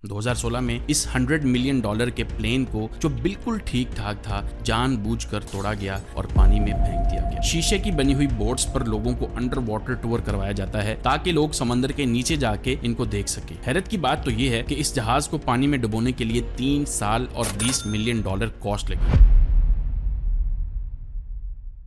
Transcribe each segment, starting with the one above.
2016 में इस $100 मिलियन के प्लेन को, जो बिल्कुल ठीक ठाक था, जानबूझकर तोड़ा गया और पानी में फेंक दिया गया। शीशे की बनी हुई बोट्स पर लोगों को अंडर वाटर टूर करवाया जाता है ताकि लोग समंदर के नीचे जाके इनको देख सके। हैरत की बात तो ये है कि इस जहाज को पानी में डुबोने के लिए 3 साल और $20 मिलियन कॉस्ट लगी।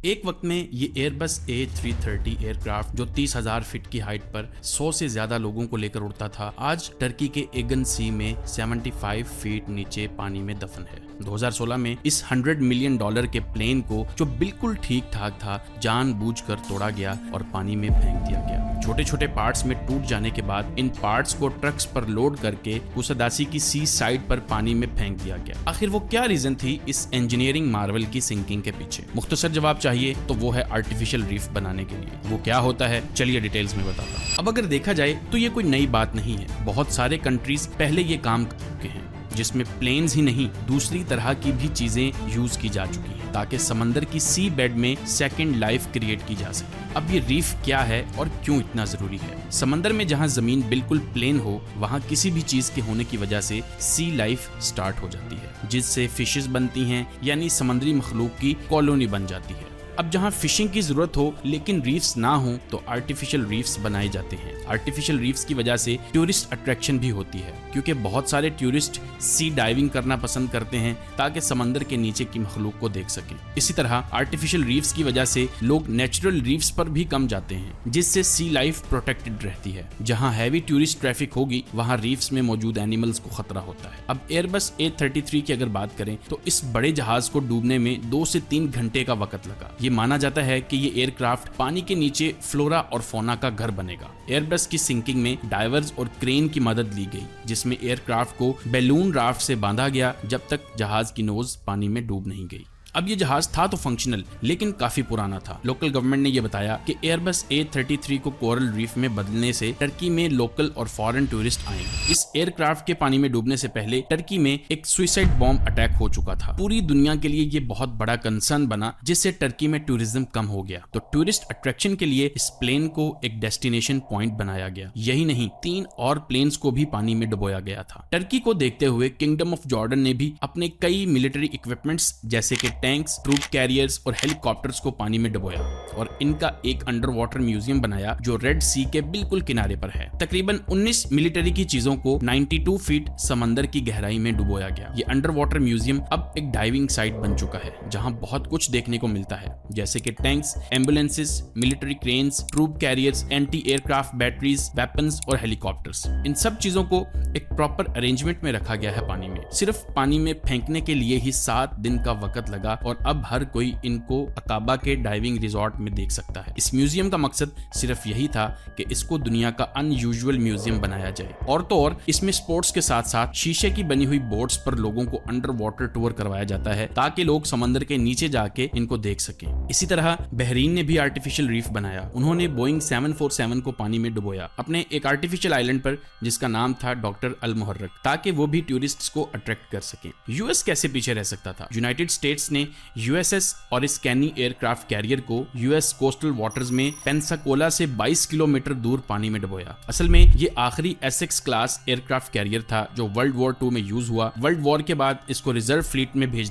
एक वक्त में ये एयरबस A330 एयरक्राफ्ट, जो 30,000 फीट की हाइट पर 100 से ज्यादा लोगों को लेकर उड़ता था, आज टर्की के एगन सी में 75 फीट नीचे पानी में दफन है। 2016 में इस $100 मिलियन के प्लेन को, जो बिल्कुल ठीक ठाक था, जानबूझकर तोड़ा गया और पानी में फेंक दिया गया। छोटे छोटे पार्ट्स में टूट जाने के बाद इन पार्ट्स को ट्रक्स पर लोड करके कुसदासी की सी साइड पर पानी में फेंक दिया गया। आखिर वो क्या रीजन थी इस इंजीनियरिंग मार्वल की सिंकिंग के पीछे? मुख्तसर जवाब चाहिए तो वो है आर्टिफिशियल रीफ बनाने के लिए। वो क्या होता है, चलिए डिटेल्स में बताता हूँ। अब अगर देखा जाए तो ये कोई नई बात नहीं है। बहुत सारे कंट्रीज पहले ये काम कर चुके हैं, जिसमें प्लेन्स ही नहीं, दूसरी तरह की भी चीजें यूज की जा चुकी हैं ताकि समंदर की सी बेड में सेकंड लाइफ क्रिएट की जा सके। अब ये रीफ क्या है और क्यों इतना जरूरी है? समंदर में जहां जमीन बिल्कुल प्लेन हो, वहां किसी भी चीज के होने की वजह से सी लाइफ स्टार्ट हो जाती है, जिससे फिशेस बनती हैं, यानी समुद्री मखलूक की कॉलोनी बन जाती है। अब जहां फिशिंग की जरूरत हो लेकिन रीफ्स ना हो तो आर्टिफिशियल रीफ्स बनाए जाते हैं। आर्टिफिशियल रीफ्स की वजह से टूरिस्ट अट्रैक्शन भी होती है, क्योंकि बहुत सारे टूरिस्ट सी डाइविंग करना पसंद करते हैं ताकि समंदर के नीचे की मखलूक को देख सकें। इसी तरह आर्टिफिशियल रीफ्स की वजह से लोग नेचुरल रीफ्स पर भी कम जाते हैं, जिससे सी लाइफ प्रोटेक्टेड रहती है। जहां हैवी टूरिस्ट ट्रैफिक होगी, वहां रीफ्स में मौजूद एनिमल्स को खतरा होता है। अब एयरबस A330 की अगर बात करें तो इस बड़े जहाज को डूबने में 2 से 3 घंटे का वक्त लगा। ये माना जाता है कि ये एयरक्राफ्ट पानी के नीचे फ्लोरा और फौना का घर बनेगा। एयरबस की सिंकिंग में डाइवर्स और क्रेन की मदद ली गई, जिसमें एयरक्राफ्ट को बैलून राफ्ट से बांधा गया जब तक जहाज की नोज पानी में डूब नहीं गई। अब ये जहाज था तो फंक्शनल, लेकिन काफी पुराना था। लोकल गवर्नमेंट ने यह बताया कि एयरबस A330 को कोरल रीफ में बदलने से टर्की में लोकल और फॉरेन टूरिस्ट आएंगे। इस एयरक्राफ्ट के पानी में डूबने से पहले टर्की में एक सुसाइड बॉम्ब अटैक हो चुका था। पूरी दुनिया के लिए ये बहुत बड़ा कंसर्न बना, जिससे टर्की में टूरिज्म कम हो गया। तो टूरिस्ट अट्रैक्शन के लिए इस प्लेन को एक डेस्टिनेशन पॉइंट बनाया गया। यही नहीं, 3 और प्लेन्स को भी पानी में डुबोया गया था। टर्की को देखते हुए किंगडम ऑफ जॉर्डन ने भी अपने कई मिलिट्री इक्विपमेंट्स जैसे कि टैंक्स, ट्रूप कैरियर्स और हेलीकॉप्टर्स को पानी में डुबोया और इनका एक अंडर वाटर म्यूजियम बनाया जो रेड सी के बिल्कुल किनारे पर है। तकरीबन 19 मिलिट्री की चीजों को 92 फीट समंदर की गहराई में डुबोया गया। ये अंडर वाटर म्यूजियम अब एक डाइविंग साइट बन चुका है, जहां बहुत कुछ देखने को मिलता है, जैसे कि tanks, ambulances, military cranes, troop carriers, anti aircraft batteries, weapons और हेलीकॉप्टर्स। इन सब चीजों को एक प्रॉपर अरेंजमेंट में रखा गया है पानी में। सिर्फ पानी में फेंकने के लिए ही 7 दिन का वक्त लगा और अब हर कोई इनको अकाबा के डाइविंग रिजॉर्ट में देख सकता है। इस म्यूजियम का मकसद सिर्फ यही था कि इसको दुनिया का अनयूजुअल म्यूजियम बनाया जाए। और तो और इसमें स्पोर्ट्स के साथ साथ शीशे की बनी हुई बोट्स पर लोगों को अंडर वाटर टूर करवाया जाता है ताकि लोग समंदर के नीचे जाके इनको देख सकें। इसी तरह बहरीन ने भी आर्टिफिशियल रीफ बनाया। उन्होंने बोइंग 747 को पानी में डुबोया अपने एक आर्टिफिशियल आइलैंड पर, जिसका नाम था डॉक्टर अल मुहर्रक, ताकि वो भी टूरिस्ट्स को अट्रैक्ट कर सकें। यूएस कैसे पीछे रह सकता था? यूनाइटेड स्टेट्स ने यूएसएस और इस कैनी एयरक्राफ्ट कैरियर को यूएस कोस्टल वाटर्स में पेंसाकोला से 22 किलोमीटर दूर पानी में डुबोया। असल में ये आखिरी एसेक्स क्लास एयरक्राफ्ट कैरियर था जो वर्ल्ड वॉर 2 में यूज हुआ। वर्ल्ड वॉर के बाद इसको रिजर्व फ्लीट में भेज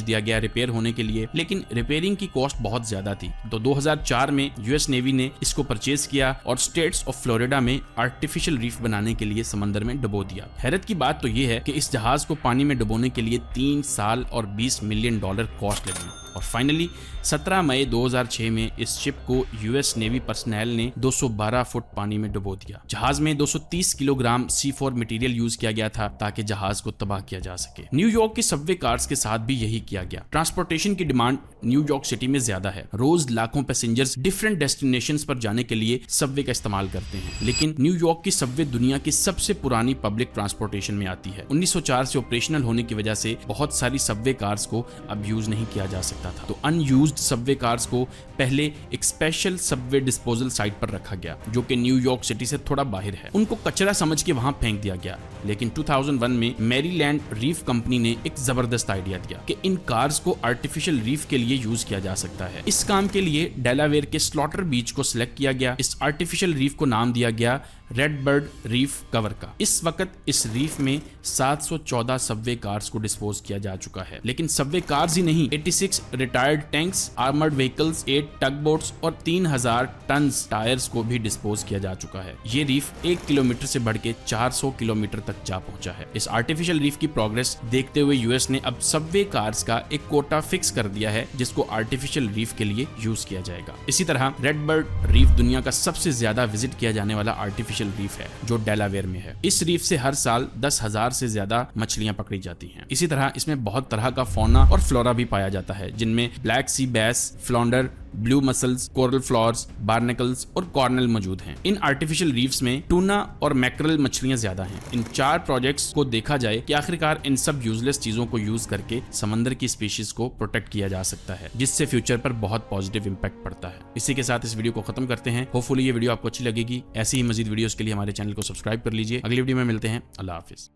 दिया गया रिपेयर होने के लिए, लेकिन रिपेयरिंग की कॉस्ट बहुत ज्यादा थी। तो 2004 में यूएस नेवी ने इसको परचेज किया और स्टेट्स ऑफ फ्लोरिडा में आर्टिफिशियल रीफ बनाने के लिए समंदर में डुबो दिया। हैरत की बात तो ये है कि इस जहाज को पानी में डुबोने के लिए 3 साल और $20 मिलियन कॉस्ट लगी और फाइनली 17 मई 2006 में इस शिप को यूएस नेवी पर्सनल ने 212 फुट पानी में डुबो दिया। जहाज में 230 किलोग्राम C4 मटेरियल यूज किया गया था ताकि जहाज को तबाह किया जा सके। न्यूयॉर्क की सबवे कार्स के साथ भी यही किया गया। ट्रांसपोर्टेशन की डिमांड न्यूयॉर्क सिटी में ज्यादा है। रोज लाखों पैसेंजर्स डिफरेंट डेस्टिनेशंस पर जाने के लिए सबवे का इस्तेमाल करते हैं, लेकिन न्यूयॉर्क की सबवे दुनिया की सबसे पुरानी पब्लिक ट्रांसपोर्टेशन में आती है। 1904 से ऑपरेशनल होने की वजह से बहुत सारी सबवे कार्स को अब यूज नहीं किया जा सकता था। तो अनयूज्ड सबवे कार्स को पहले एक स्पेशल सबवे डिस्पोजल साइट पर रखा गया जो कि न्यूयॉर्क सिटी से थोड़ा बाहर है। उनको कचरा समझ के वहां फेंक दिया गया, लेकिन 2001 में मैरीलैंड रीफ कंपनी ने एक जबरदस्त आइडिया दिया कि इन कार्स को आर्टिफिशियल रीफ के लिए यूज किया जा सकता है। इस काम के लिए डेलावेयर के स्लॉटर बीच को सिलेक्ट किया गया। इस आर्टिफिशियल रीफ को नाम दिया गया रेड बर्ड रीफ कवर का। इस वक्त इस रीफ में 714 सबवे कार्स को डिस्पोज किया जा चुका है। लेकिन सबवे कार्स ही नहीं, 86 रिटायर्ड टैंक्स, आर्मर्ड व्हीकल्स, 8 टग बोट्स और 3000 टन टायर्स को भी डिस्पोज किया जा चुका है। ये रीफ 1 किलोमीटर से बढ़ के 400 किलोमीटर तक जा पहुंचा है। इस आर्टिफिशियल रीफ की प्रोग्रेस देखते हुए यूएस ने अब सबवे कार्स का एक कोटा फिक्स कर दिया है, जिसको आर्टिफिशियल रीफ के लिए यूज किया जाएगा। इसी तरह रेड बर्ड रीफ दुनिया का सबसे ज्यादा विजिट किया जाने वाला आर्टिफिशियल रीफ है, जो डेलावेयर में है। इस रीफ से हर साल 10,000 से ज्यादा मछलियां पकड़ी जाती हैं। इसी तरह इसमें बहुत तरह का फौना और फ्लोरा भी पाया जाता है, जिनमें ब्लैक सी बैस, फ्लॉन्डर, ब्लू मसल्स, कोरल फ्लॉर्स, बार्नेकल्स और कॉर्नल मौजूद हैं। इन आर्टिफिशियल रीफ्स में टूना और मैकरल मछलियां ज्यादा हैं। इन 4 प्रोजेक्ट्स को देखा जाए कि आखिरकार इन सब यूजलेस चीजों को यूज करके समंदर की स्पीशीज को प्रोटेक्ट किया जा सकता है, जिससे फ्यूचर पर बहुत पॉजिटिव इंपैक्ट पड़ता है। इसी के साथ इस वीडियो को खत्म करते हैं। होपफुली ये वीडियो आपको अच्छी लगेगी। ऐसी ही मजीद वीडियोस के लिए हमारे चैनल को सब्सक्राइब कर लीजिए। अगली वीडियो में मिलते हैं। अल्लाह हाफिज।